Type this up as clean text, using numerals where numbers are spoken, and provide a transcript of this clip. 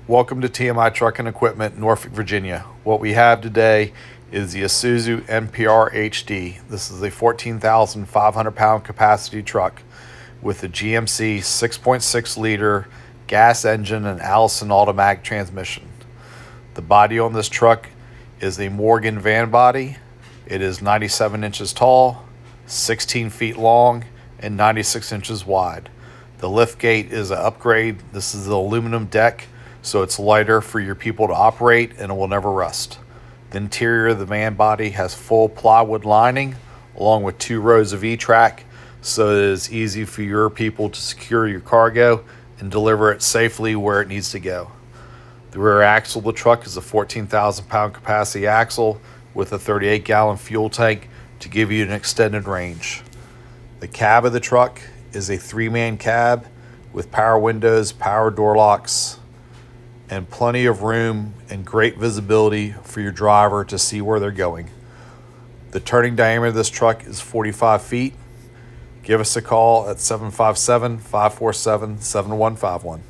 Welcome to TMI Truck and Equipment, Norfolk, Virginia. What we have today is the Isuzu NPRHD. This is a 14,500 pound capacity truck with a GMC 6.6 liter gas engine and Allison automatic transmission. The body on this truck is a Morgan van body. It is 97 inches tall, 16 feet long, and 96 inches wide. The liftgate is an upgrade. This is the aluminum deck, so it's lighter for your people to operate and it will never rust. The interior of the van body has full plywood lining along with 2 rows of E-track, so it is easy for your people to secure your cargo and deliver it safely where it needs to go. The rear axle of the truck is a 14,000 pound capacity axle with a 38 gallon fuel tank to give you an extended range. The cab of the truck is a 3-man cab with power windows, power door locks, and plenty of room and great visibility for your driver to see where they're going. The turning diameter of this truck is 45 feet. Give us a call at 757-547-7151.